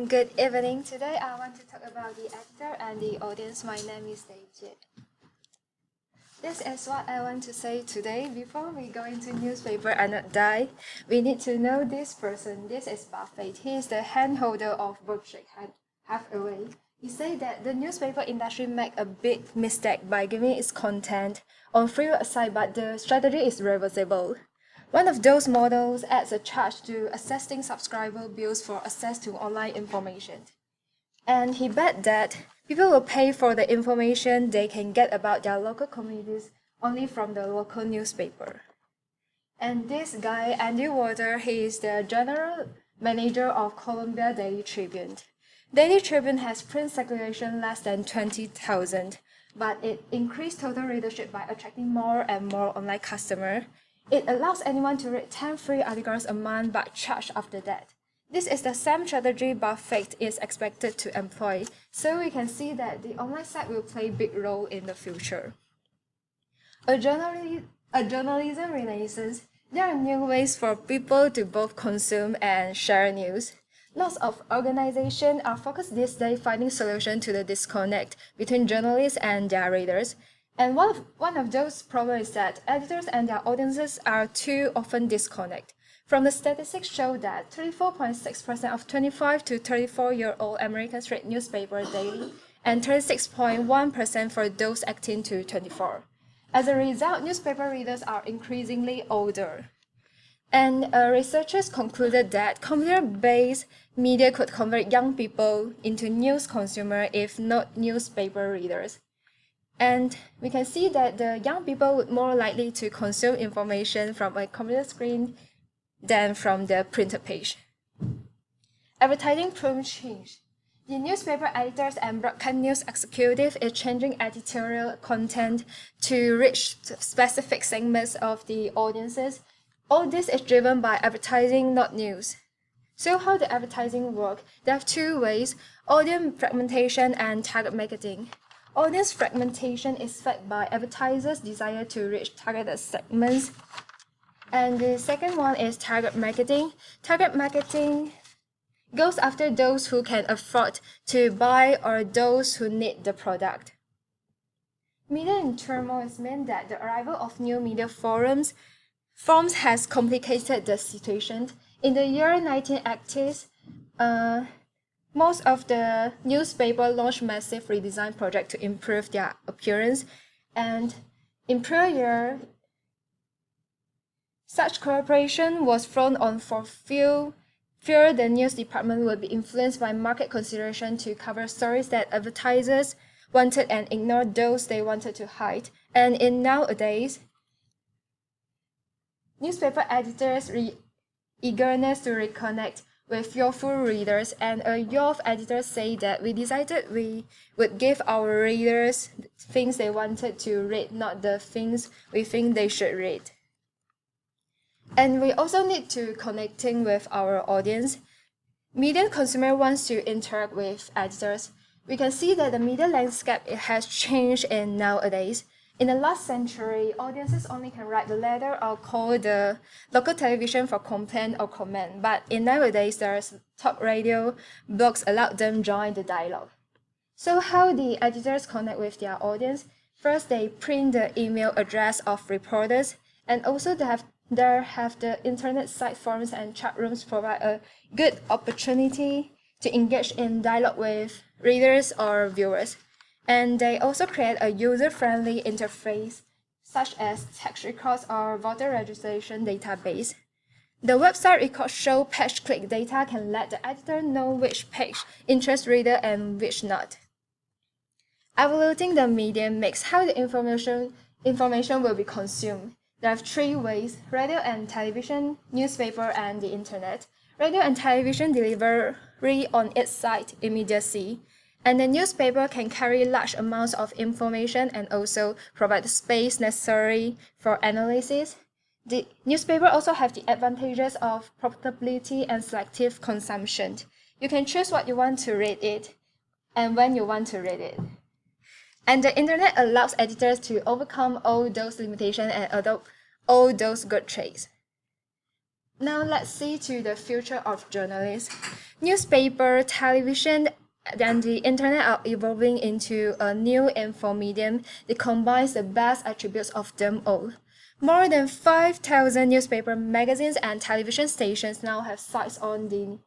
Good evening. Today I want to talk about the editor and the audience. My name is David. This is what I want to say today. Before we go into newspaper and not die, we need to know this person. This is Buffett. He is the handholder of Berkshire Hathaway. He said that the newspaper industry made a big mistake by giving its content on free website, but the strategy is reversible. One of those models adds a charge to assessing subscriber bills for access to online information. And he bet that people will pay for the information they can get about their local communities only from the local newspaper. And this guy, Andy Water, he is the general manager of Columbia Daily Tribune. Daily Tribune has print circulation less than 20,000, but it increased total readership by attracting more and more online customers. It allows anyone to read 10 free articles a month but charge after that. This is the same strategy Buffett is expected to employ, so we can see that the online site will play a big role in the future. A journalism renaissance, there are new ways for people to both consume and share news. Lots of organizations are focused these days finding solutions to the disconnect between journalists and their readers. And one of those problems is that editors and their audiences are too often disconnected. From the statistics show that 34.6% of 25 to 34-year-old Americans read newspapers daily, and 36.1% for those 18 to 24. As a result, newspaper readers are increasingly older. And researchers concluded that computer-based media could convert young people into news consumers if not newspaper readers. And we can see that the young people would more likely to consume information from a computer screen than from the printed page. Advertising proof change. The newspaper editors and broadcast news executive is changing editorial content to reach specific segments of the audiences. All this is driven by advertising, not news. So how the advertising work? There are two ways: audience fragmentation and target marketing. Audience fragmentation is fed by advertisers' desire to reach targeted segments. And the second one is target marketing. Target marketing goes after those who can afford to buy or those who need the product. Media in turmoil means that the arrival of new media forms has complicated the situation. In the year 1980s, most of the newspapers launched massive redesign projects to improve their appearance, and in prior year, such cooperation was frowned on for fear the news department would be influenced by market consideration to cover stories that advertisers wanted and ignore those they wanted to hide. And in nowadays, newspaper editors' eagerness to reconnect with youthful readers, and a youth editor say that we decided we would give our readers things they wanted to read, not the things we think they should read. And we also need to connecting with our audience. Media consumer wants to interact with editors. We can see that the media landscape has changed in nowadays. In the last century, audiences only can write the letter or call the local television for complaint or comment. But in nowadays, there's talk radio, blogs allow them join the dialogue. So how the editors connect with their audience? First, they print the email address of reporters, and also they have the internet site forums and chat rooms provide a good opportunity to engage in dialogue with readers or viewers. And they also create a user-friendly interface, such as tax records or voter registration database. The website records show page click data can let the editor know which page interests reader and which not. Evaluating the medium makes how the information will be consumed. There are three ways: radio and television, newspaper, and the internet. Radio and television delivery on its site immediacy, and the newspaper can carry large amounts of information and also provide the space necessary for analysis. The newspaper also have the advantages of profitability and selective consumption. You can choose what you want to read it and when you want to read it. And the internet allows editors to overcome all those limitations and adopt all those good traits. Now let's see to the future of journalism. Newspaper, television, and the internet are evolving into a new info medium that combines the best attributes of them all. More than 5,000 newspaper, magazines, and television stations now have sites on the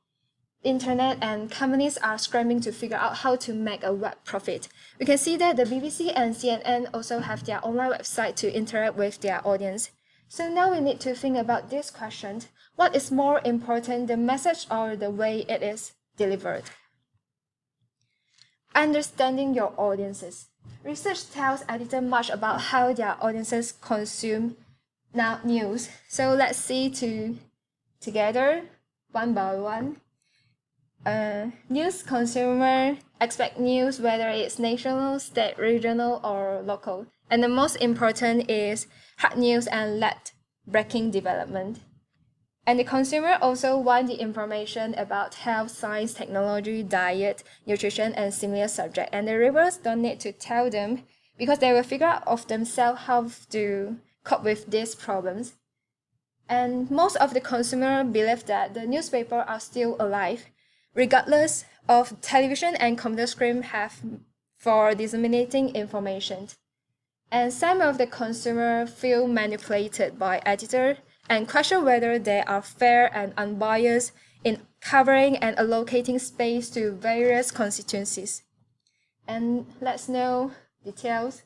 internet, and companies are scrambling to figure out how to make a web profit. We can see that the BBC and CNN also have their online website to interact with their audience. So now we need to think about this question. What is more important, the message or the way it is delivered? Understanding your audiences. Research tells editors much about how their audiences consume news. So let's see together one by one. News consumer expect news whether it's national, state, regional, or local. And the most important is hard news and late-breaking development. And the consumer also want the information about health, science, technology, diet, nutrition, and similar subjects. And the readers don't need to tell them because they will figure out of themselves how to cope with these problems. And most of the consumer believe that the newspaper are still alive, regardless of television and computer screen have for disseminating information. And some of the consumer feel manipulated by editor and question whether they are fair and unbiased in covering and allocating space to various constituencies. And let's know details.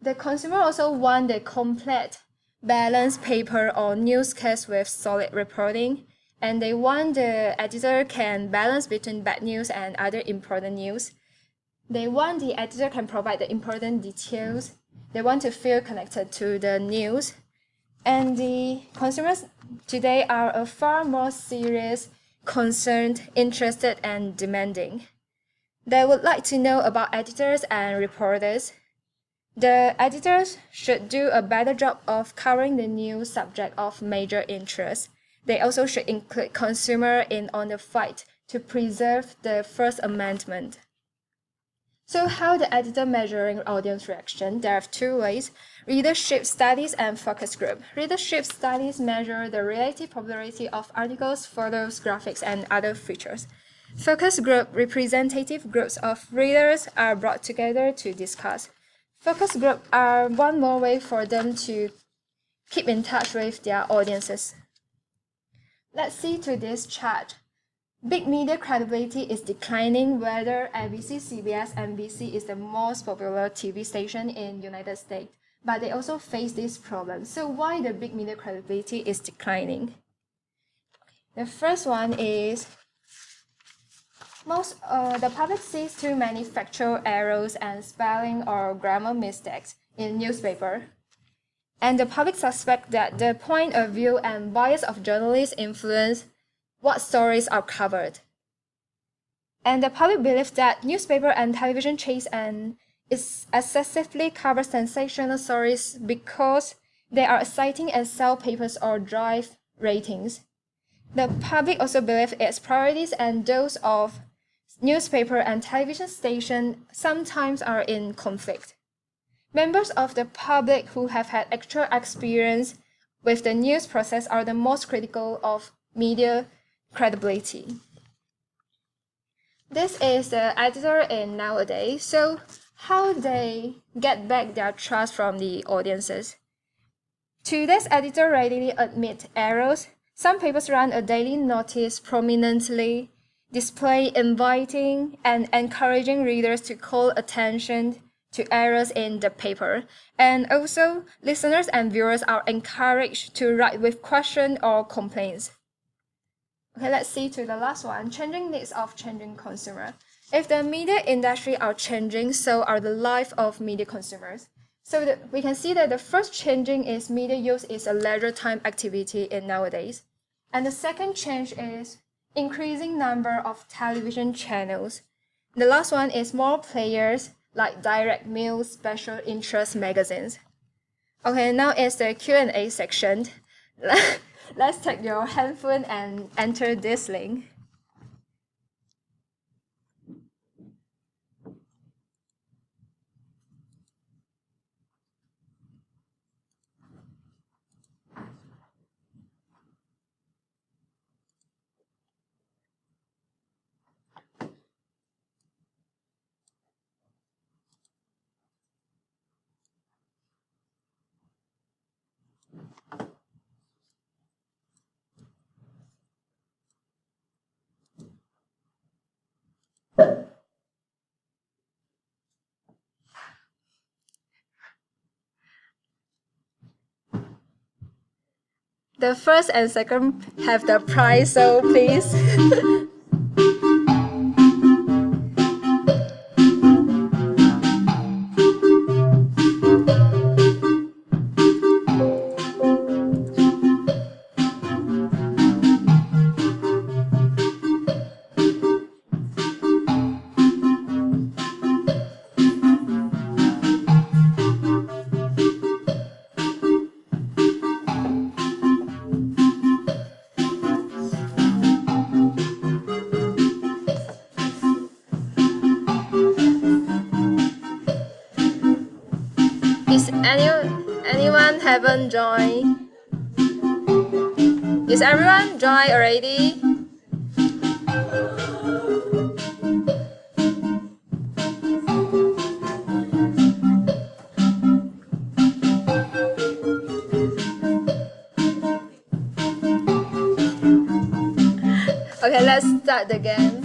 The consumer also want the complete, balanced paper or newscast with solid reporting, and they want the editor can balance between bad news and other important news. They want the editor can provide the important details. They want to feel connected to the news. And the consumers today are a far more serious, concerned, interested, and demanding. They would like to know about editors and reporters. The editors should do a better job of covering the news subject of major interest. They also should include consumer in on the fight to preserve the First Amendment. So how the editor measuring audience reaction? There are two ways: readership studies and focus group. Readership studies measure the relative popularity of articles, photos, graphics, and other features. Focus group representative groups of readers are brought together to discuss. Focus group are one more way for them to keep in touch with their audiences. Let's see to this chart. Big media credibility is declining, whether ABC, CBS, NBC is the most popular TV station in United States, but they also face this problem. So why the big media credibility is declining? The first one is the public sees too many factual errors and spelling or grammar mistakes in newspaper. And the public suspect that the point of view and bias of journalists influence what stories are covered. And the public believes that newspaper and television chase and is excessively cover sensational stories because they are exciting and sell papers or drive ratings. The public also believes its priorities and those of newspaper and television station sometimes are in conflict. Members of the public who have had actual experience with the news process are the most critical of media credibility. This is the editor in nowadays, so how they get back their trust from the audiences. Today's editor readily admit errors. Some papers run a daily notice prominently, display inviting and encouraging readers to call attention to errors in the paper. And also, listeners and viewers are encouraged to write with questions or complaints. Okay, let's see to the last one, changing needs of changing consumer. If the media industry are changing, so are the life of media consumers. So we can see that the first changing is media use is a leisure time activity in nowadays. And the second change is increasing number of television channels. The last one is more players like direct mail, special interest magazines. Okay, now is the Q&A section. Let's take your handphone and enter this link. the first and second have the prize, so please. Is anyone haven't joined? Is everyone joined already? Okay, let's start the game.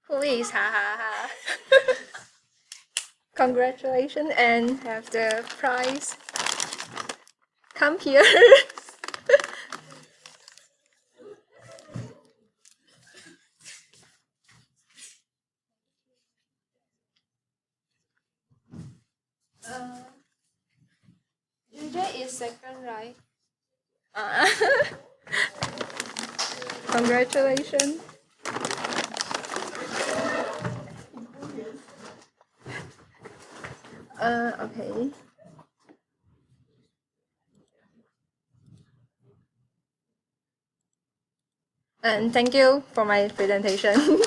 Please, ha ha ha. Congratulations and have the prize. Come here. DJ is second, right? Congratulations. Okay. And thank you for my presentation.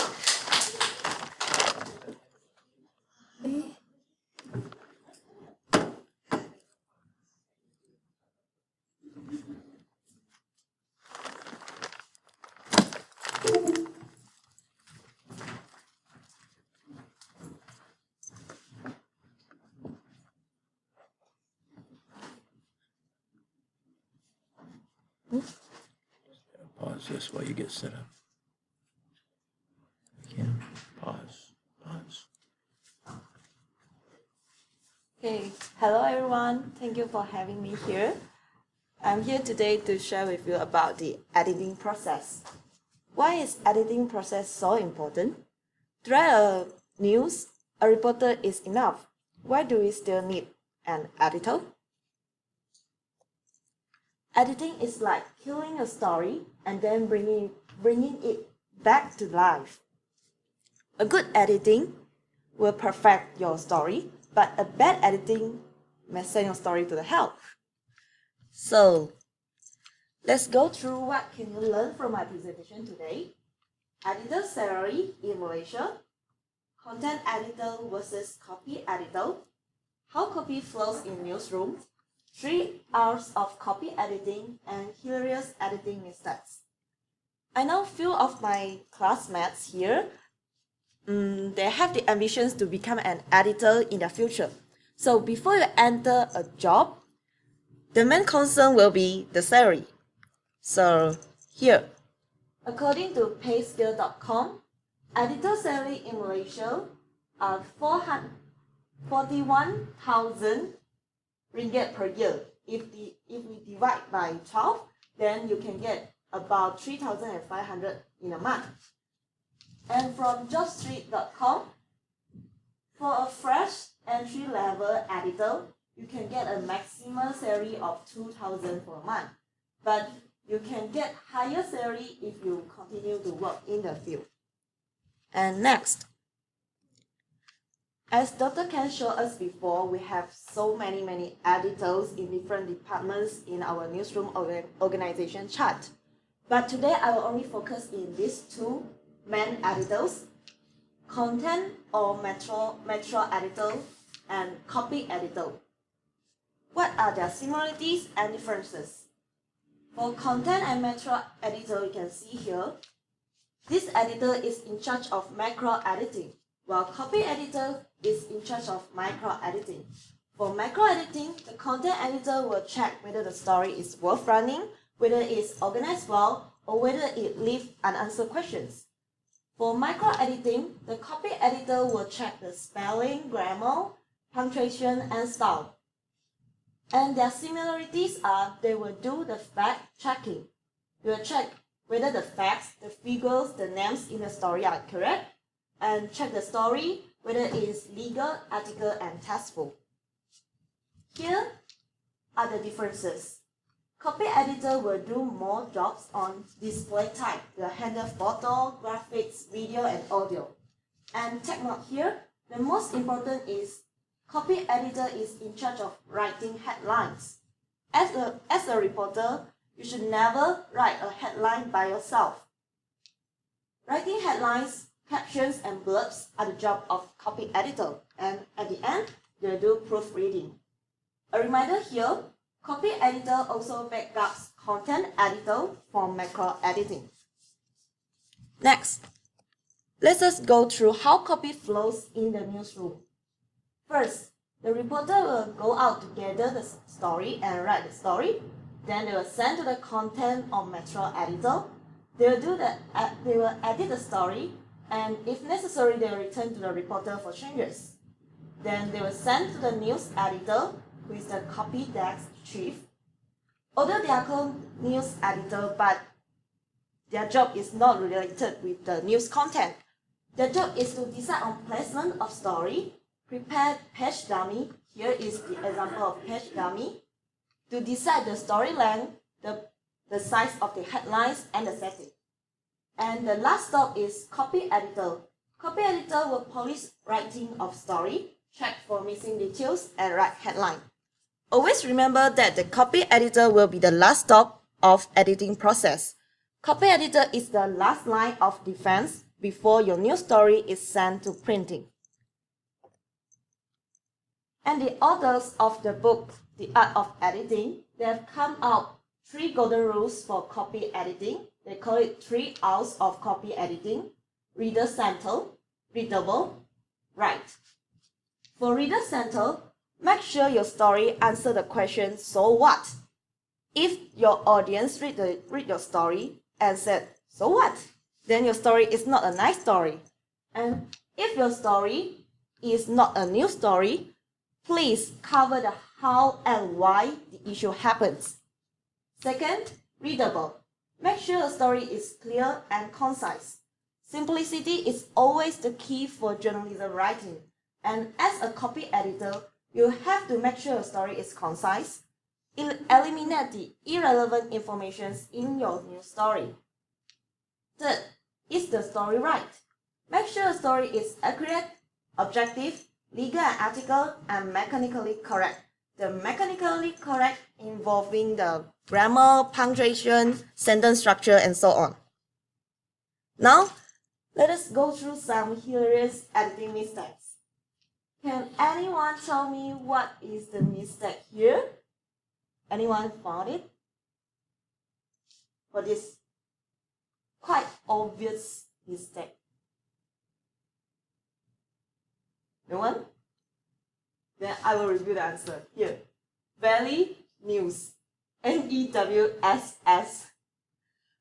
Pause this while you get set up. You can pause. Okay, hello everyone. Thank you for having me here. I'm here today to share with you about the editing process. Why is editing process so important? To write a news, a reporter is enough. Why do we still need an editor? Editing is like killing a story and then bringing it back to life. A good editing will perfect your story, but a bad editing may send your story to the hell. So, let's go through what can you learn from my presentation today. Editor salary in Malaysia, content editor versus copy editor, how copy flows in newsroom, 3 hours of copy editing, and hilarious editing mistakes. I know few of my classmates here, they have the ambitions to become an editor in the future. So before you enter a job, the main concern will be the salary. So here, according to payscale.com, editor salary in Malaysia are 41,000 ringgit per year. If we divide by 12, then you can get about 3,500 in a month. And from jobstreet.com, for a fresh entry-level editor, you can get a maximum salary of 2,000 per month. But you can get higher salary if you continue to work in the field. And next, as Dr. Ken showed us before, we have so many editors in different departments in our newsroom organization chart. But today I will only focus in these 2 main editors, content or metro editor and copy editor. What are their similarities and differences? For content and metro editor, you can see here, this editor is in charge of macro editing, while copy editor is in charge of micro editing. For macro editing, the content editor will check whether the story is worth running, whether it's organized well, or whether it leaves unanswered questions. For micro editing, the copy editor will check the spelling, grammar, punctuation, and style. And their similarities are they will do the fact checking. They will check whether the facts, the figures, the names in the story are correct, and check the story whether it is legal, ethical, and tasteful. Here are the differences. Copy editor will do more jobs on display type. They'll handle photo, graphics, video, and audio. And take note here, the most important is copy editor is in charge of writing headlines. As a reporter, you should never write a headline by yourself. Writing headlines, captions, and blurbs are the job of copy editor, and at the end, they'll do proofreading. A reminder here, copy editor also backups content editor for macro editing. Next, let us go through how copy flows in the newsroom. First, the reporter will go out to gather the story and write the story. Then they will send to the content or metro editor. They will edit the story, and if necessary, they will return to the reporter for changes. Then they will send to the news editor, who is the copy desk chief. Although they are called news editor, but their job is not related with the news content. Their job is to decide on placement of story, prepare page dummy. Here is the example of page dummy. To decide the story length, the size of the headlines, and the setting. And the last stop is copy editor. Copy editor will polish writing of story, check for missing details, and write headline. Always remember that the copy editor will be the last stop of editing process. Copy editor is the last line of defense before your news story is sent to printing. And the authors of the book, The Art of Editing, they have come out 3 golden rules for copy editing. They call it 3 R's of copy editing: reader center, readable, right. For reader center, make sure your story answers the question, so what? If your audience read your story and said, so what? Then your story is not a nice story. And if your story is not a news story, please cover the how and why the issue happens. Second, readable. Make sure the story is clear and concise. Simplicity is always the key for journalism writing. And as a copy editor, you have to make sure your story is concise, Eliminate the irrelevant information in your news story. Third, is the story right? Make sure the story is accurate, objective, legal and ethical, and mechanically correct. The mechanically correct involving the grammar, punctuation, sentence structure, and so on. Now, let us go through some hilarious editing mistakes. Can anyone tell me what is the mistake here? Anyone found it? For this quite obvious mistake. No one? Then I will review the answer here. Valley News. NEWSS.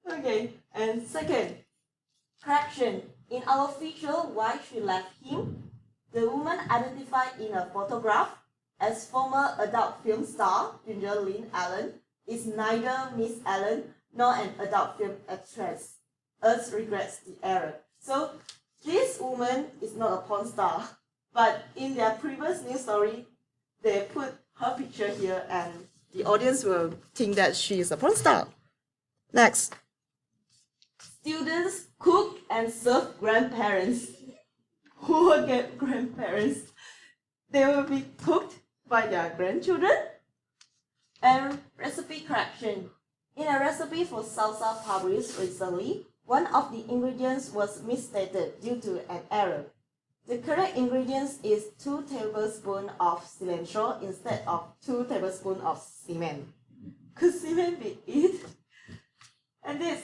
Okay, and second, correction. In our feature, Why She Left Him, the woman identified in a photograph as former adult film star Ginger Lynn Allen is neither Miss Allen nor an adult film actress. Us regrets the error. So this woman is not a porn star, but in their previous news story, they put her picture here and the audience will think that she is a porn star. Next. Students cook and serve grandparents. Who will get grandparents? They will be cooked by their grandchildren. And recipe correction. In a recipe for salsa published recently, one of the ingredients was misstated due to an error. The correct ingredients is 2 tablespoons of cilantro instead of 2 tablespoons of cement. Could cement be it? And this,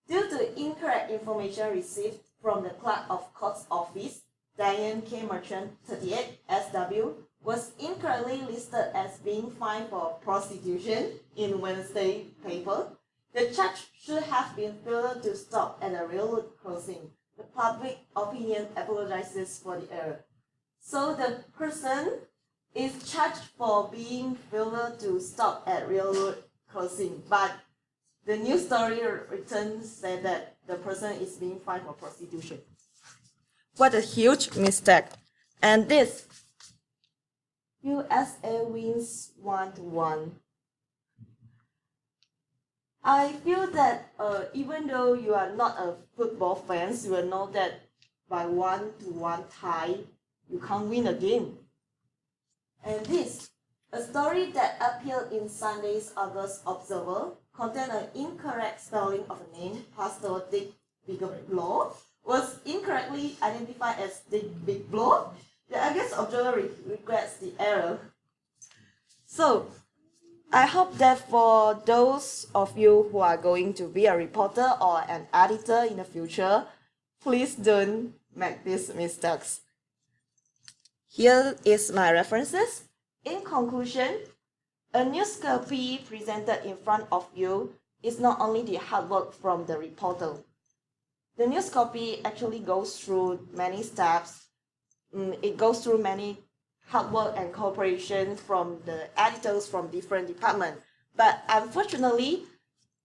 due to incorrect information received from the clerk of court's office, Diane K. Merchant, 38, SW, was incorrectly listed as being fined for prostitution in Wednesday paper. The charge should have been failure to stop at a railroad crossing. The public opinion apologizes for the error. So the person is charged for being failure to stop at railroad crossing, but the news story written said that the person is being fined for prostitution. What a huge mistake. And this, USA wins 1-1. I feel that even though you are not a football fan, you will know that by 1-1 tie, you can't win a game. And this, a story that appeared in Sunday's August Observer contained an incorrect spelling of a name, Pastor Dick Bigelow, was incorrectly identified as Dick Bigelow. The August Observer regrets the error. So, I hope that for those of you who are going to be a reporter or an editor in the future, please don't make these mistakes. Here is my references. In conclusion, a news copy presented in front of you is not only the hard work from the reporter. The news copy actually goes through many steps. It goes through many hard work and cooperation from the editors from different departments. But unfortunately,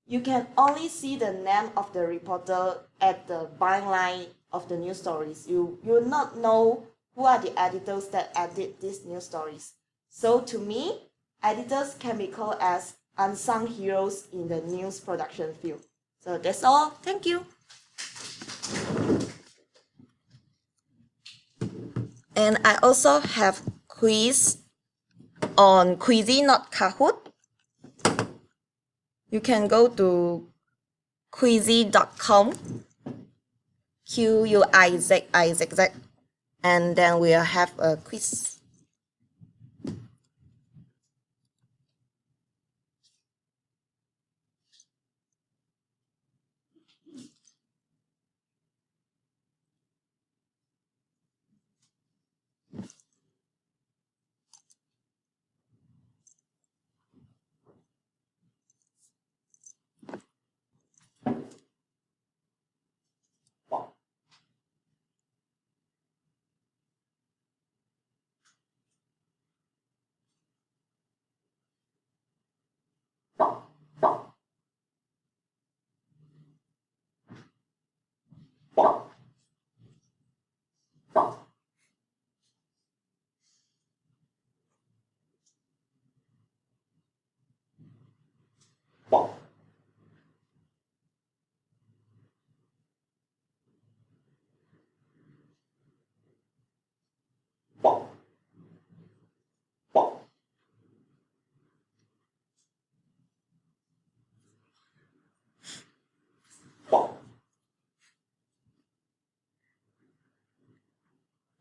you can only see the name of the reporter at the byline of the news stories. You will not know who are the editors that edit these news stories. So to me, editors can be called as unsung heroes in the news production field. So that's all. Thank you. And I also have quiz on Quizy, not Kahoot. You can go to quizy.com, QUIZIZZ, and then we'll have a quiz.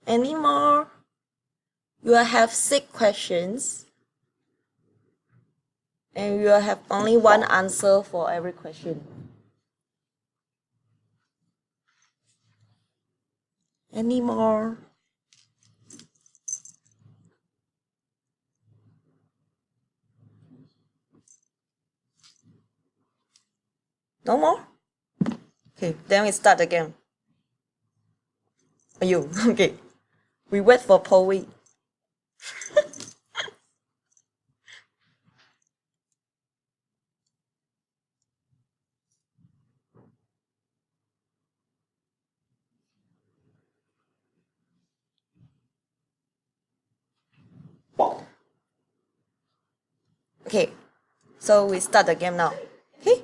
Any more? You will have 6 questions. And you will have only one answer for every question. Any more? No more? Okay, then we start again. You, okay. We wait for Poe. Okay, so we start the game now. Okay.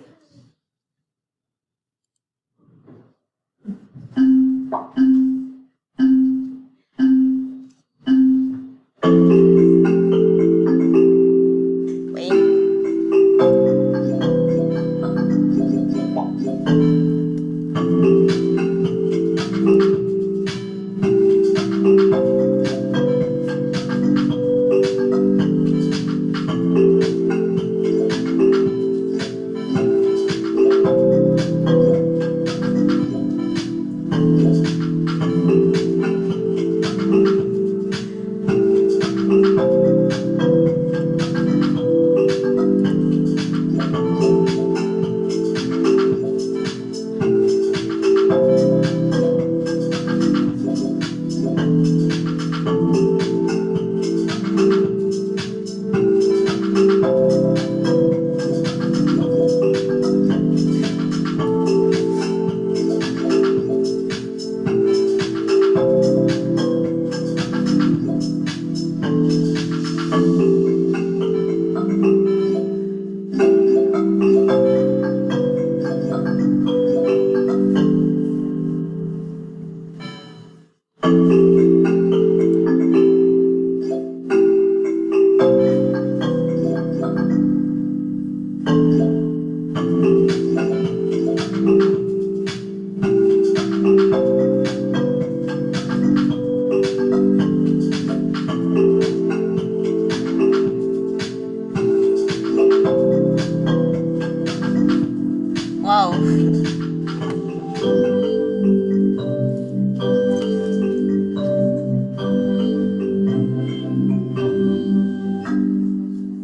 Wait. Wow.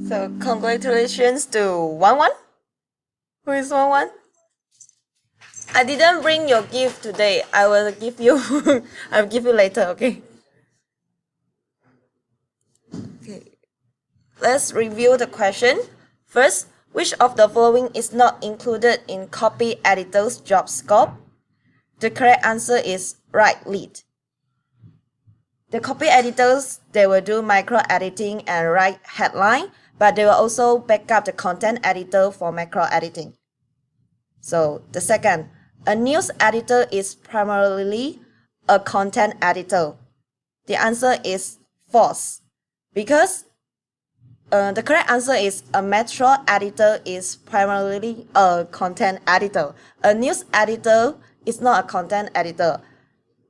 So congratulations to 1-1. Who is 1-1? I didn't bring your gift today. I will give you. I'll give you later. Okay. Okay. Let's review the question. First, which of the following is not included in copy editor's job scope? The correct answer is right lead. The copy editors, they will do micro editing and write headline, but they will also back up the content editor for macro editing. So the second, a news editor is primarily a content editor. The answer is false, because the correct answer is a metro editor is primarily a content editor. A news editor is not a content editor.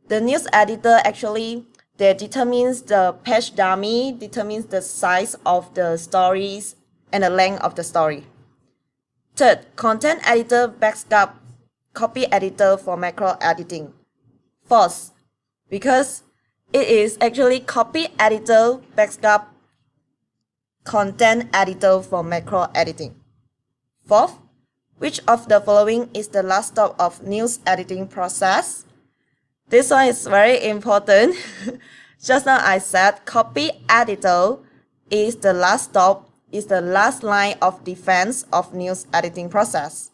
The news editor actually determines the page dummy, determines the size of the stories and the length of the story. Third, content editor backs up copy editor for macro editing. False, because it is actually copy editor backs up content editor for macro editing. Fourth, which of the following is the last stop of news editing process? This one is very important. Just now I said copy editor is the last stop, is the last line of defense of news editing process.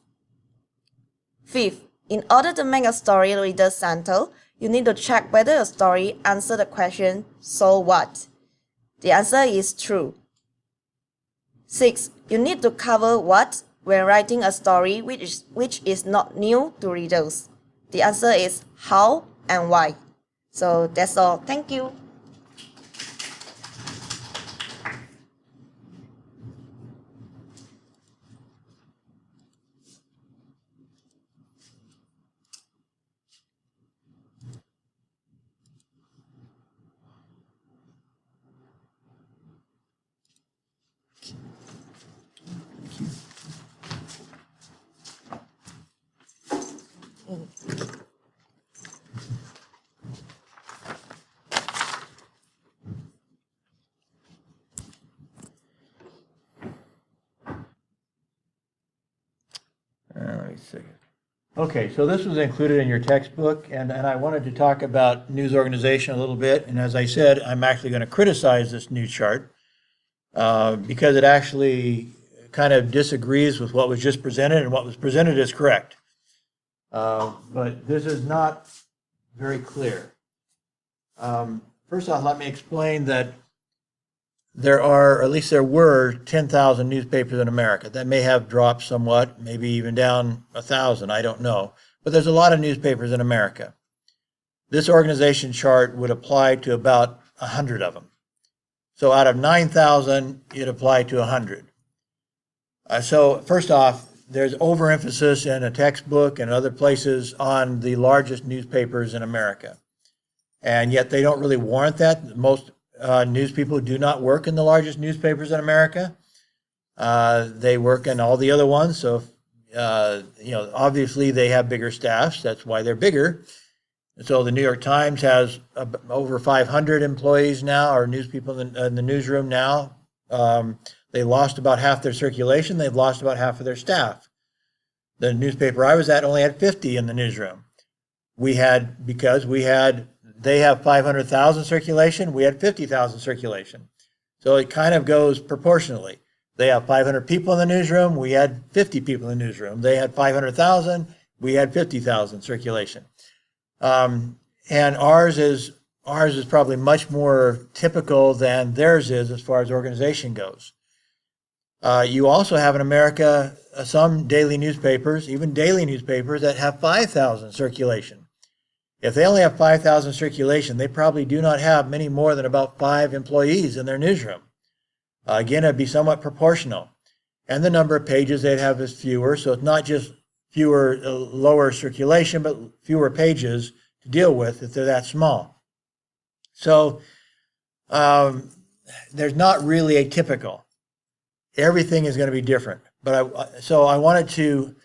Fifth, in order to make a story reader-centered, you need to check whether a story answers the question, so what? The answer is true. 6. You need to cover what when writing a story which is not new to readers. The answer is how and why. So that's all. Thank you. second. Okay, so this was included in your textbook, and I wanted to talk about news organization a little bit. And as I said, I'm actually going to criticize this new chart because it actually kind of disagrees with what was just presented, and what was presented is correct. But this is not very clear. First off, let me explain that there are, or at least there were, 10,000 newspapers in America. That may have dropped somewhat, maybe even down 1,000, I don't know. But there's a lot of newspapers in America. This organization chart would apply to about 100 of them. So out of 9,000, it applied to 100. So first off, there's overemphasis in a textbook and other places on the largest newspapers in America. And yet they don't really warrant that. Most news people do not work in the largest newspapers in America. They work in all the other ones. So, obviously they have bigger staffs. That's why they're bigger. So the New York Times has over 500 employees now, or news people in the newsroom now. They lost about half their circulation. They've lost about half of their staff. The newspaper I was at only had 50 in the newsroom. They have 500,000 circulation, we had 50,000 circulation. So it kind of goes proportionally. They have 500 people in the newsroom, we had 50 people in the newsroom. They had 500,000, we had 50,000 circulation. And ours is probably much more typical than theirs is as far as organization goes. You also have in America some daily newspapers, even daily newspapers that have 5,000 circulation. If they only have 5,000 circulation, they probably do not have many more than about 5 employees in their newsroom. Again, it'd be somewhat proportional. And the number of pages they'd have is fewer, so it's not just fewer, lower circulation, but fewer pages to deal with if they're that small. So there's not really a typical. Everything is going to be different. But I wanted to,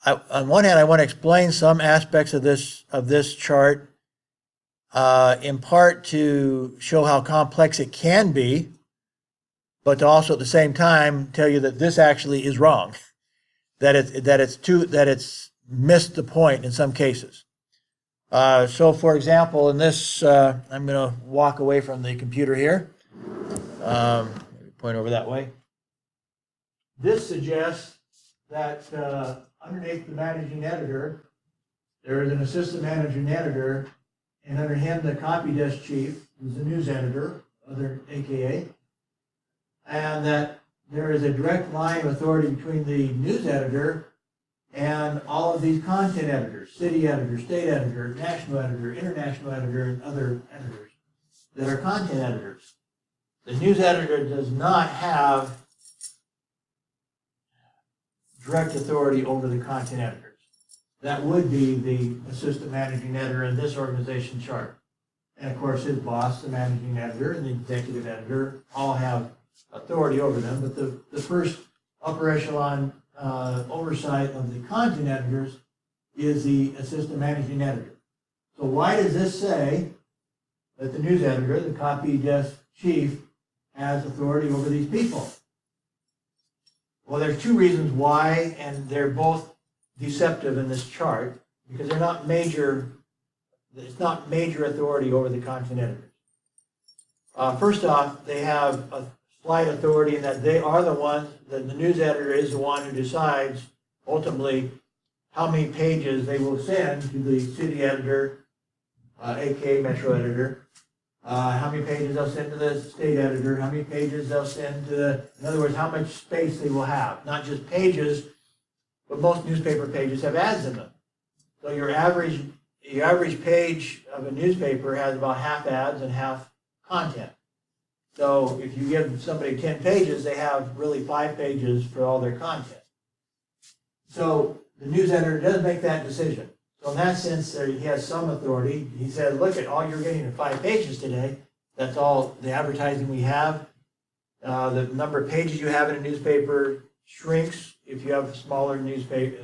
on one hand, I want to explain some aspects of this chart, in part to show how complex it can be, but to also at the same time tell you that this actually is wrong, that it's missed the point in some cases. So, for example, in this, I'm going to walk away from the computer here. Maybe point over that way. This suggests that underneath the managing editor, there is an assistant managing editor, and under him, the copy desk chief is the news editor, other AKA, and that there is a direct line of authority between the news editor and all of these content editors, city editor, state editor, national editor, international editor, and other editors that are content editors. The news editor does not have direct authority over the content editors. That would be the assistant managing editor in this organization chart. And of course, his boss, the managing editor, and the executive editor all have authority over them, but the first upper echelon oversight of the content editors is the assistant managing editor. So why does this say that the news editor, the copy desk chief, has authority over these people? Well, there's 2 reasons why, and they're both deceptive in this chart, because they're not major, it's not major authority over the content editors. First off, they have a slight authority in that they are the ones, the news editor is the one who decides ultimately how many pages they will send to the city editor, aka Metro editor, how many pages they'll send to the state editor, how many pages they'll send to in other words, how much space they will have. Not just pages, but most newspaper pages have ads in them. So your average page of a newspaper has about half ads and half content. So if you give somebody 10 pages, they have really 5 pages for all their content. So the news editor does make that decision. So in that sense, he has some authority. He said, look, at all you're getting in 5 pages today. That's all the advertising we have. The number of pages you have in a newspaper shrinks if you have smaller newspaper,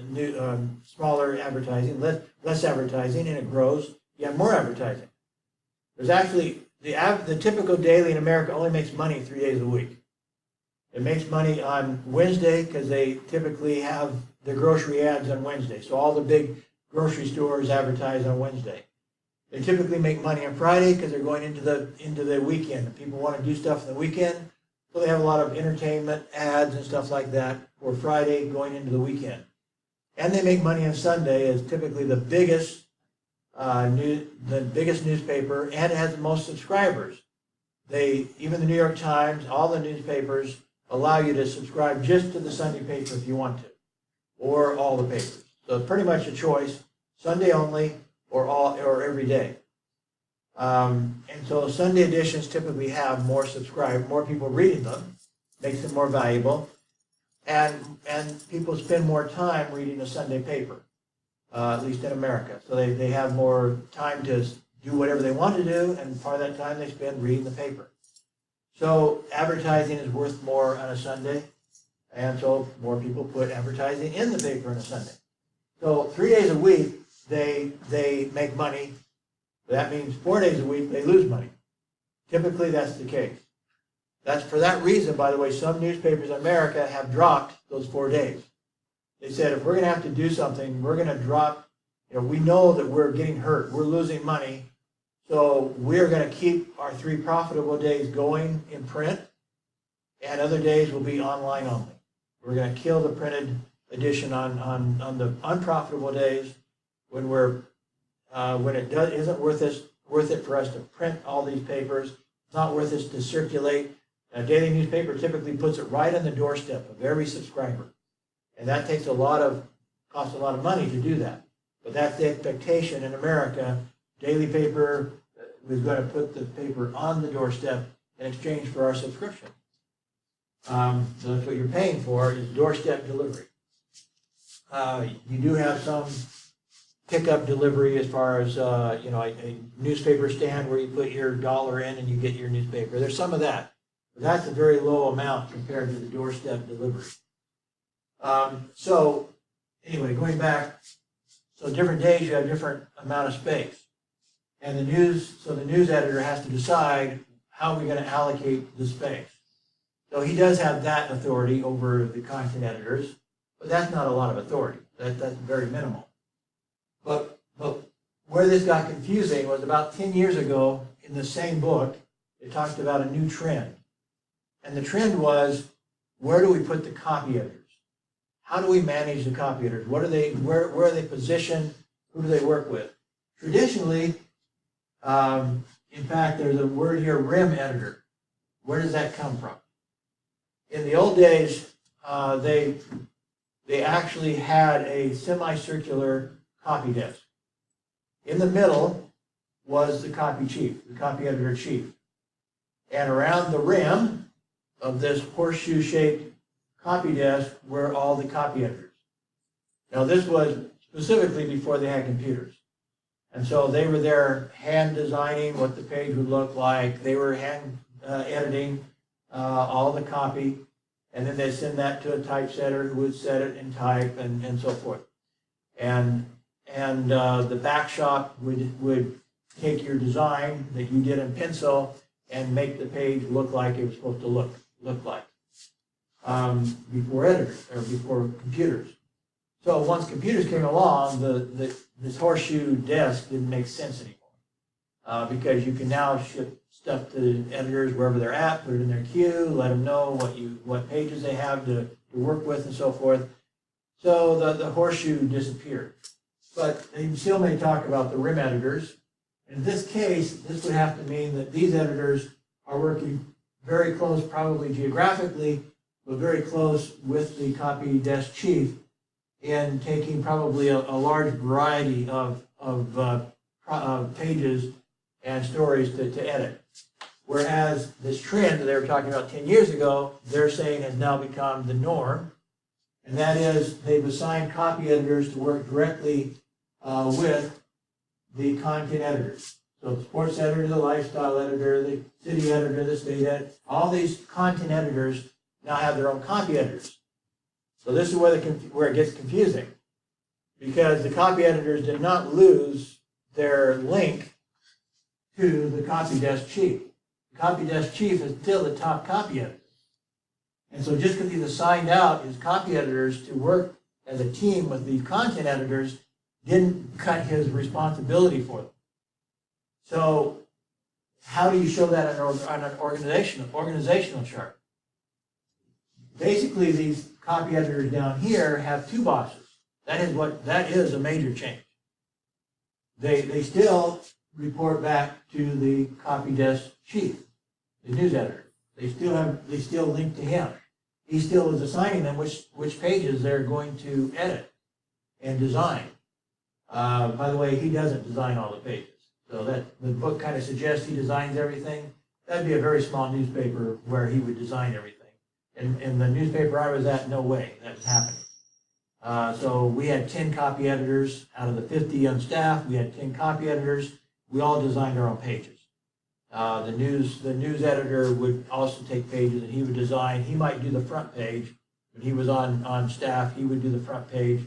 smaller advertising, less advertising, and it grows. You have more advertising. There's actually, the typical daily in America only makes money 3 days a week. It makes money on Wednesday because they typically have the grocery ads on Wednesday. So all the big grocery stores advertise on Wednesday. They typically make money on Friday because they're going into the weekend. People want to do stuff on the weekend, so they have a lot of entertainment ads and stuff like that for Friday going into the weekend. And they make money on Sunday as typically the biggest newspaper, and it has the most subscribers. Even the New York Times, all the newspapers allow you to subscribe just to the Sunday paper if you want to, or all the papers. So it's pretty much a choice, Sunday only or every day. And so Sunday editions typically have more people reading them, makes them more valuable, and people spend more time reading a Sunday paper, at least in America. So they have more time to do whatever they want to do, and part of that time they spend reading the paper. So advertising is worth more on a Sunday, and so more people put advertising in the paper on a Sunday. So 3 days a week they make money. That means 4 days a week they lose money. Typically that's the case. That's for that reason, by the way, some newspapers in America have dropped those 4 days. They said, if we're going to have to do something, we're going to drop, we know that we're getting hurt, we're losing money, so we're going to keep our 3 profitable days going in print, and other days will be online only. We're going to kill the printed edition on the unprofitable days when it isn't worth it for us to print all these papers. It's not worth it to circulate. A daily newspaper typically puts it right on the doorstep of every subscriber. And that costs a lot of money to do that. But that's the expectation in America. Daily paper is going to put the paper on the doorstep in exchange for our subscription. So that's what you're paying for, is doorstep delivery. You do have some pickup delivery as far as a newspaper stand where you put your dollar in and you get your newspaper. There's some of that. But that's a very low amount compared to the doorstep delivery. So anyway, going back, so different days you have different amount of space. And the news editor has to decide how we're going to allocate the space. So he does have that authority over the content editors, but that's not a lot of authority. That's very minimal. But where this got confusing was about 10 years ago in the same book, it talked about a new trend. And the trend was, where do we put the copy editors? How do we manage the copy editors? Where are they positioned? Who do they work with? Traditionally, in fact, there's a word here, rim editor. Where does that come from? In the old days, they actually had a semicircular copy desk. In the middle was the copy chief, the copy editor chief. And around the rim of this horseshoe-shaped copy desk were all the copy editors. Now this was specifically before they had computers. And so they were there hand designing what the page would look like. They were hand editing all the copy. And then they send that to a typesetter who would set it in type and so forth. And the back shop would take your design that you did in pencil and make the page look like it was supposed to look like before editors or before computers. So once computers came along, this horseshoe desk didn't make sense anymore because you can now ship stuff to the editors wherever they're at, put it in their queue, let them know what pages they have to work with and so forth. So the horseshoe disappeared. But they still may talk about the rim editors. In this case, this would have to mean that these editors are working very close, probably geographically, but very close with the copy desk chief in taking probably a large variety of pages and stories to edit. Whereas this trend that they were talking about 10 years ago, they're saying has now become the norm. And that is, they've assigned copy editors to work directly with the content editors. So the sports editor, the lifestyle editor, the city editor, the state editor, all these content editors now have their own copy editors. So this is where it gets confusing, because the copy editors did not lose their link to the copy desk chief. The copy desk chief is still the top copy editor. And so just because he's assigned out his copy editors to work as a team with these content editors didn't cut his responsibility for them. So how do you show that on an organizational chart? Basically, these copy editors down here have two bosses. That is a major change. They still report back to the copy desk chief, the news editor. They still link to him. He still is assigning them which pages they're going to edit and design. By the way, he doesn't design all the pages. So that the book kind of suggests he designs everything. That'd be a very small newspaper where he would design everything. In the newspaper I was at, no way that was happening. So we had 10 copy editors out of the 50 on staff. We had 10 copy editors. We all designed our own pages. The news editor would also take pages and he would design. He might do the front page. When he was on staff, he would do the front page.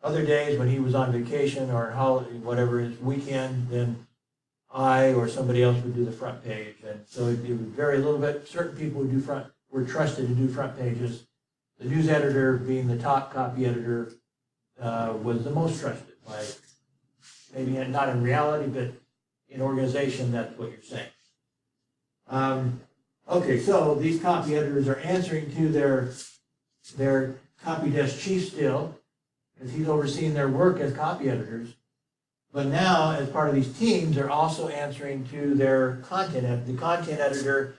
Other days when he was on vacation or holiday, whatever his weekend, then I or somebody else would do the front page. And so it would vary a little bit. Certain people were trusted to do front pages. The news editor, being the top copy editor, was the most trusted. By maybe not in reality, but in organization, that's what you're saying. Okay, so these copy editors are answering to their copy desk chief still, because he's overseeing their work as copy editors. But now, as part of these teams, they're also answering to their the content editor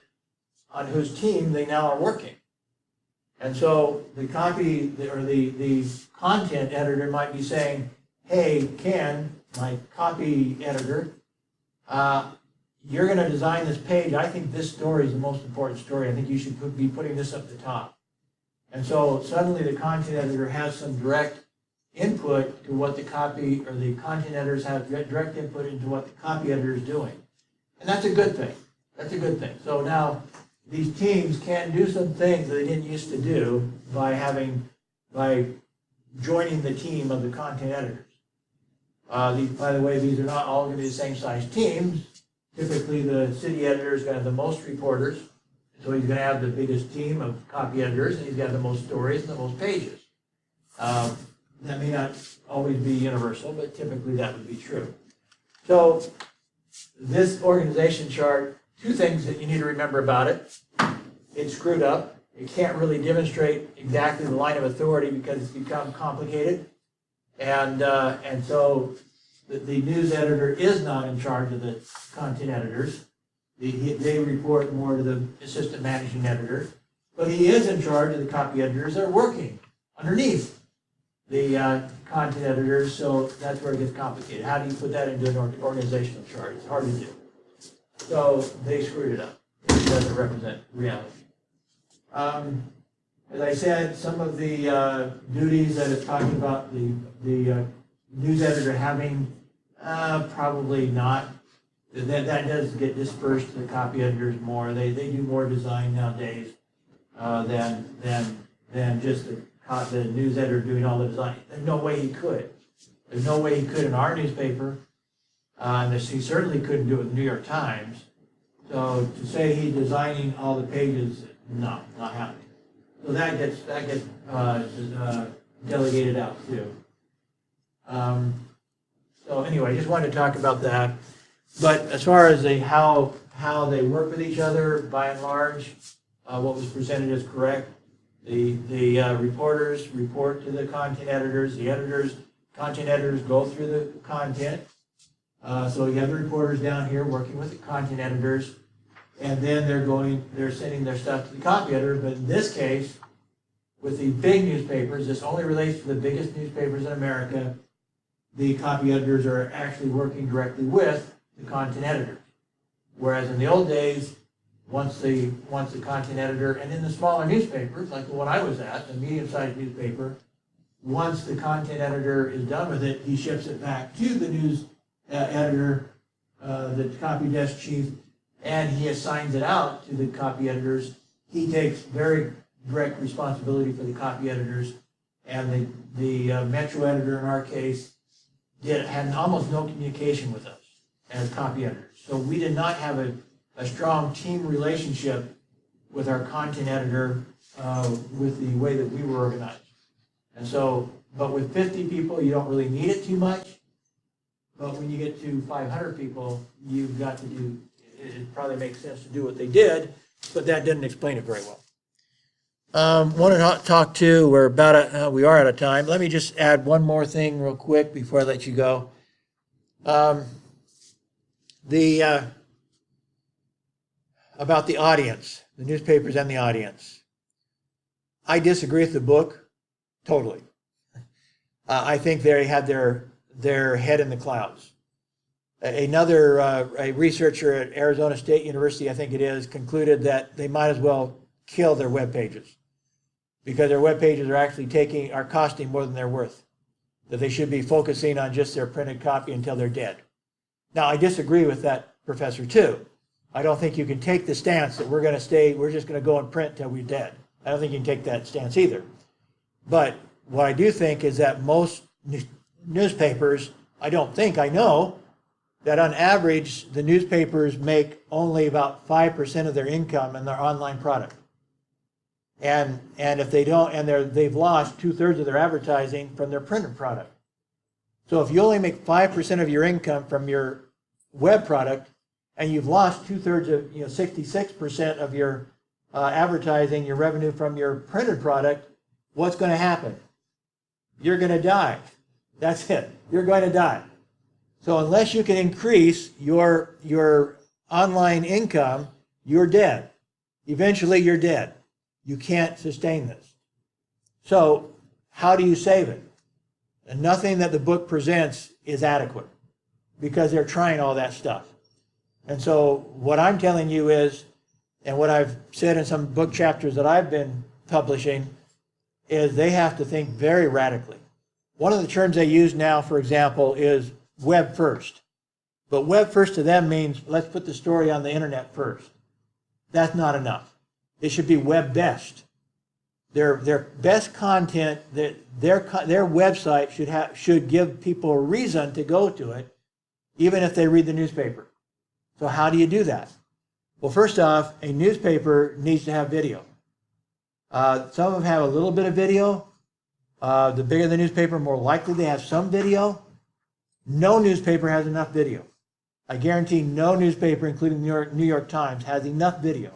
on whose team they now are working. And so the content editor might be saying, hey, Ken, my copy editor, you're going to design this page. I think this story is the most important story. I think you should be putting this up the top. And so suddenly the content editor has some direct input to what the content editors have direct input into what the copy editor is doing. And that's a good thing. That's a good thing. So now these teams can do some things that they didn't used to do by joining the team of the content editors. By the way, these are not all going to be the same size teams. Typically, the city editor is going to have the most reporters, so he's going to have the biggest team of copy editors, and he's got the most stories and the most pages. That may not always be universal, but typically that would be true. So this organization chart, two things that you need to remember about it. It's screwed up. It can't really demonstrate exactly the line of authority because it's become complicated. And so the news editor is not in charge of the content editors. They report more to the assistant managing editor. But he is in charge of the copy editors that are working underneath the content editors, so that's where it gets complicated. How do you put that into an organizational chart? It's hard to do. So they screwed it up. It doesn't represent reality. As I said, some of the duties that it's talking about the news editor having, probably not. That does get dispersed to the copy editors more. They do more design nowadays than just the news editor doing all the design. There's no way he could. There's no way he could in our newspaper. And he certainly couldn't do it in the New York Times. So to say he's designing all the pages, no, not happening. So that gets delegated out too. So anyway, I just wanted to talk about that. But as far as how they work with each other, by and large, what was presented is correct. The reporters report to the content editors. The content editors go through the content. So you have the reporters down here working with the content editors, and then they're sending their stuff to the copy editors. But in this case, with the big newspapers, this only relates to the biggest newspapers in America. The copy editors are actually working directly with the content editors. Whereas in the old days, once the content editor, and in the smaller newspapers, like the one I was at, the medium-sized newspaper, once the content editor is done with it, he ships it back to the news editor, the copy desk chief, and he assigns it out to the copy editors. He takes very direct responsibility for the copy editors, and the Metro editor in our case had almost no communication with us as copy editors. So we did not have a strong team relationship with our content editor with the way that we were organized. And so, but with 50 people, you don't really need it too much. But when you get to 500 people, you've got to do, it probably makes sense to do what they did, but that didn't explain it very well. Want to talk to, we are out of time. Let me just add one more thing real quick before I let you go. About the audience, the newspapers and the audience. I disagree with the book totally. I think they had their head in the clouds. A researcher at Arizona State University, I think it is, concluded that they might as well kill their web pages because their web pages are costing more than they're worth. That they should be focusing on just their printed copy until they're dead. Now, I disagree with that professor too. I don't think you can take the stance that we're just going to go and print till we're dead. I don't think you can take that stance either. But what I do think is that most newspapers, I know that on average, the newspapers make only about 5% of their income in their online product. And if they don't, and they've lost 2/3 of their advertising from their printed product. So if you only make 5% of your income from your web product, and you've lost 2/3 of, 66% of your advertising, your revenue from your printed product, what's going to happen? You're going to die. That's it. You're going to die. So unless you can increase your online income, you're dead. Eventually, you're dead. You can't sustain this. So how do you save it? And nothing that the book presents is adequate because they're trying all that stuff. And so what I'm telling you is, and what I've said in some book chapters that I've been publishing, is they have to think very radically. One of the terms they use now, for example, is web first. But web first to them means let's put the story on the internet first. That's not enough. It should be web best. Their best content, their website should give people a reason to go to it, even if they read the newspaper. So how do you do that? Well, first off, a newspaper needs to have video. Some of them have a little bit of video. The bigger the newspaper, more likely they have some video. No newspaper has enough video. I guarantee no newspaper, including the New York Times, has enough video.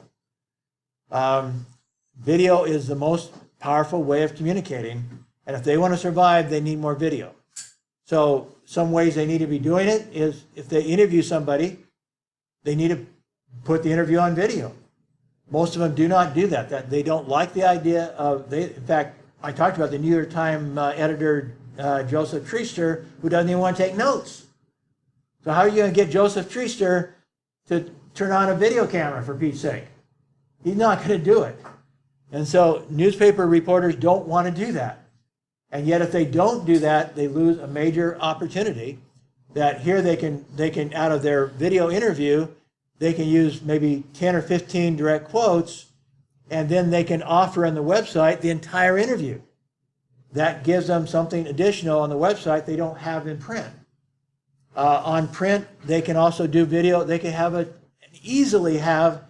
Video is the most powerful way of communicating, and if they want to survive, they need more video. So some ways they need to be doing it is if they interview somebody, they need to put the interview on video. Most of them do not do that. They don't like the idea of, in fact, I talked about the New York Times editor, Joseph Treaster, who doesn't even want to take notes. So how are you going to get Joseph Treaster to turn on a video camera, for Pete's sake? He's not going to do it. And so newspaper reporters don't want to do that. And yet if they don't do that, they lose a major opportunity that here they can out of their video interview, they can use maybe 10 or 15 direct quotes, and then they can offer on the website the entire interview. That gives them something additional on the website they don't have in print. On print, they can also do video. They can easily have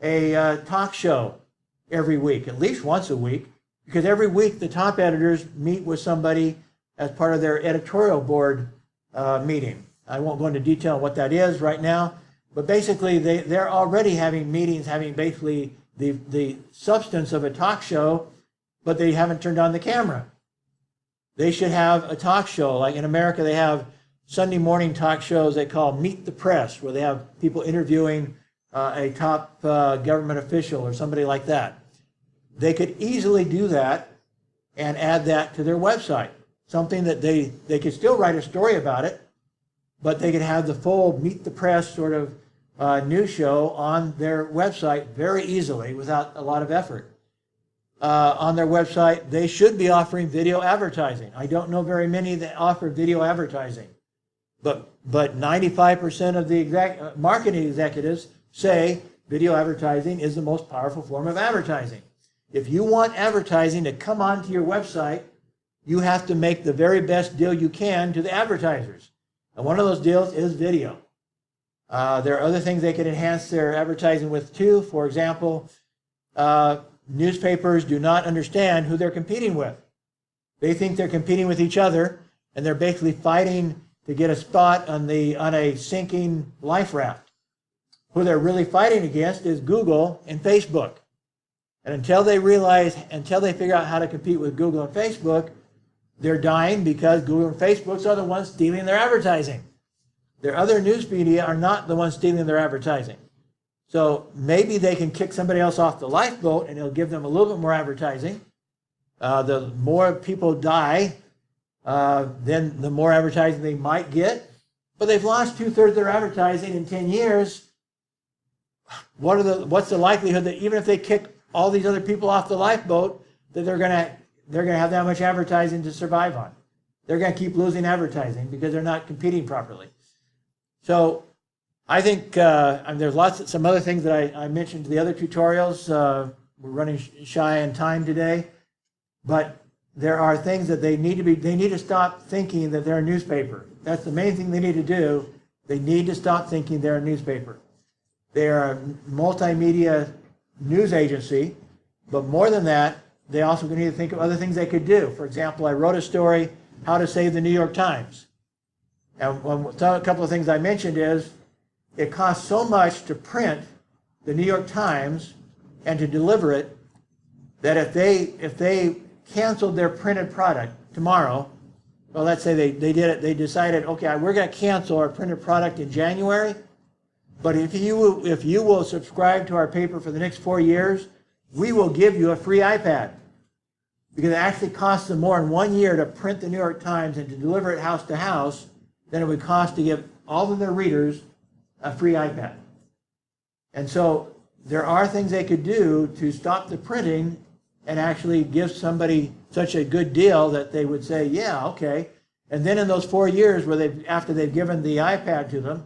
a talk show every week, at least once a week, because every week the top editors meet with somebody as part of their editorial board meeting. I won't go into detail on what that is right now, but basically they're already having meetings, having basically the substance of a talk show, but they haven't turned on the camera. They should have a talk show. Like in America, they have Sunday morning talk shows they call Meet the Press, where they have people interviewing a top government official or somebody like that. They could easily do that and add that to their website. Something that they could still write a story about it, but they could have the full Meet the Press sort of news show on their website very easily without a lot of effort. On their website, they should be offering video advertising. I don't know very many that offer video advertising, but 95% of the marketing executives say video advertising is the most powerful form of advertising. If you want advertising to come onto your website, you have to make the very best deal you can to the advertisers. And one of those deals is video. There are other things they can enhance their advertising with too. For example, newspapers do not understand who they're competing with. They think they're competing with each other, and they're basically fighting to get a spot on a sinking life raft. Who they're really fighting against is Google and Facebook. And until they figure out how to compete with Google and Facebook, they're dying, because Google and Facebook are the ones stealing their advertising. Their other news media are not the ones stealing their advertising. So maybe they can kick somebody else off the lifeboat and it'll give them a little bit more advertising. The more people die, then the more advertising they might get. But they've lost 2/3 of their advertising in 10 years. What's the likelihood that even if they kick all these other people off the lifeboat, that they're going to have that much advertising to survive on? They're going to keep losing advertising because they're not competing properly. So I think there's some other things that I mentioned in the other tutorials. We're running shy on time today, but there are things that they need to stop thinking that they're a newspaper. That's the main thing they need to do. They need to stop thinking they're a newspaper. They're a multimedia news agency, but more than that, they also need to think of other things they could do. For example, I wrote a story, How to Save the New York Times. And a couple of things I mentioned is, it costs so much to print the New York Times and to deliver it, that if they canceled their printed product tomorrow, well, let's say they decided, okay, we're going to cancel our printed product in January, but if you will subscribe to our paper for the next 4 years, we will give you a free iPad. Because it actually costs them more in 1 year to print the New York Times and to deliver it house to house than it would cost to give all of their readers a free iPad. And so there are things they could do to stop the printing and actually give somebody such a good deal that they would say, yeah, okay. And then in those 4 years after they've given the iPad to them,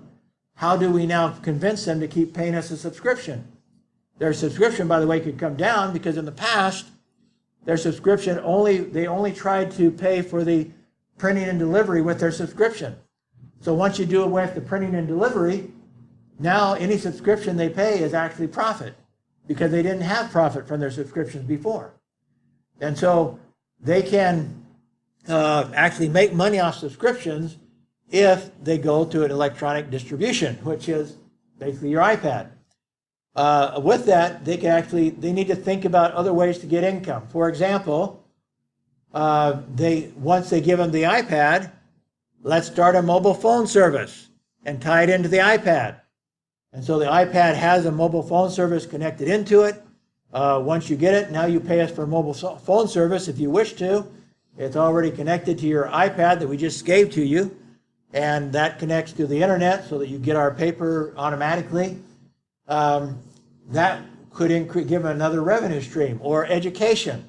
how do we now convince them to keep paying us a subscription? Their subscription, by the way, could come down, because in the past, their subscription they only tried to pay for the printing and delivery with their subscription. So once you do away with the printing and delivery, now any subscription they pay is actually profit, because they didn't have profit from their subscriptions before. And so they can actually make money off subscriptions if they go to an electronic distribution, which is basically your iPad. With that, they need to think about other ways to get income. For example, once they give them the iPad, let's start a mobile phone service and tie it into the iPad. And so the iPad has a mobile phone service connected into it. Once you get it, now you pay us for a mobile phone service if you wish to. It's already connected to your iPad that we just gave to you, and that connects to the internet so that you get our paper automatically. That could give another revenue stream. Or education.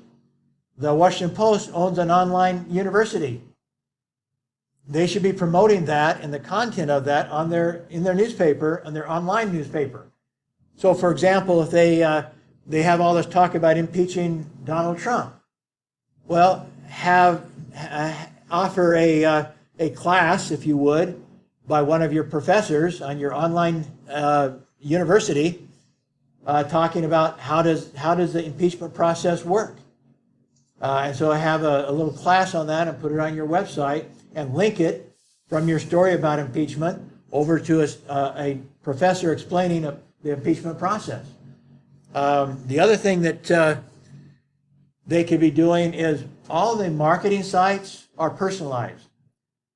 The Washington Post owns an online university. They should be promoting that and the content of that in their newspaper, on their online newspaper. So, for example, if they have all this talk about impeaching Donald Trump, well, offer a class, if you would, by one of your professors on your online university, talking about how does the impeachment process work. And so I have a little class on that and put it on your website and link it from your story about impeachment over to a professor explaining the impeachment process. The other thing that they could be doing is all the marketing sites are personalized.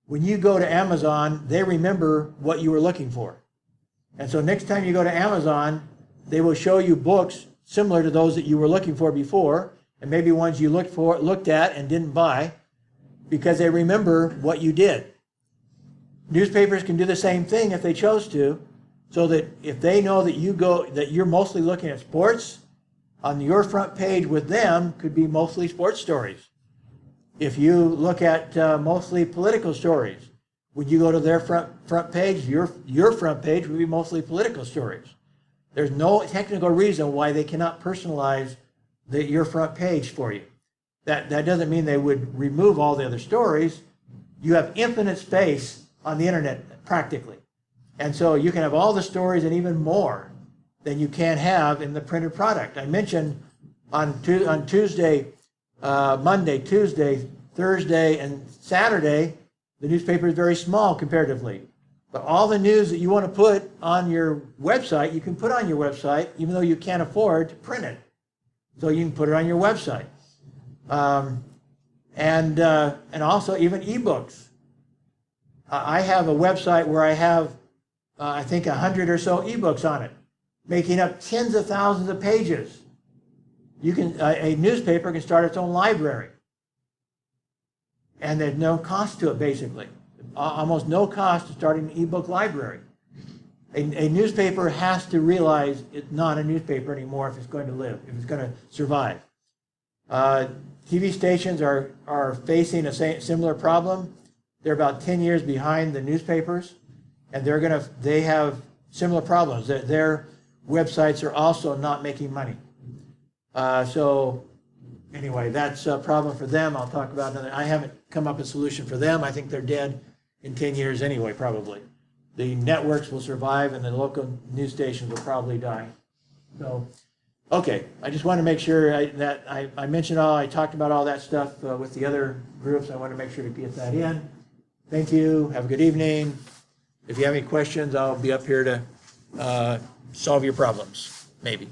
When you go to Amazon, they remember what you were looking for. And so next time you go to Amazon, they will show you books similar to those that you were looking for before, and maybe ones you looked at and didn't buy, because they remember what you did. Newspapers can do the same thing if they chose to, so that if they know that you're mostly looking at sports, on your front page with them could be mostly sports stories. If you look at mostly political stories, when you go to their front page, your front page would be mostly political stories. There's no technical reason why they cannot personalize your front page for you. That doesn't mean they would remove all the other stories. You have infinite space on the internet, practically. And so you can have all the stories and even more than you can have in the printed product. I mentioned On Tuesday, Monday, Tuesday, Thursday, and Saturday, the newspaper is very small comparatively. But all the news that you want to put on your website, you can put on your website, even though you can't afford to print it. So you can put it on your website. And also even ebooks. I have a website where I have, I think, 100 or so ebooks on it, making up tens of thousands of pages. You can, a newspaper can start its own library. And there's no cost to it, basically. Almost no cost to starting an ebook library. A newspaper has to realize it's not a newspaper anymore if it's going to live, if it's going to survive. TV stations are facing a similar problem. They're about 10 years behind the newspapers, and they have similar problems. Their websites are also not making money. So anyway, that's a problem for them. I'll talk about another. I haven't come up with a solution for them. I think they're dead in 10 years anyway, probably. The networks will survive, and the local news stations will probably die. So, okay, I just want to make sure that I mentioned I talked about all that stuff with the other groups. I want to make sure to get that in. Thank you. Have a good evening. If you have any questions, I'll be up here to solve your problems, maybe.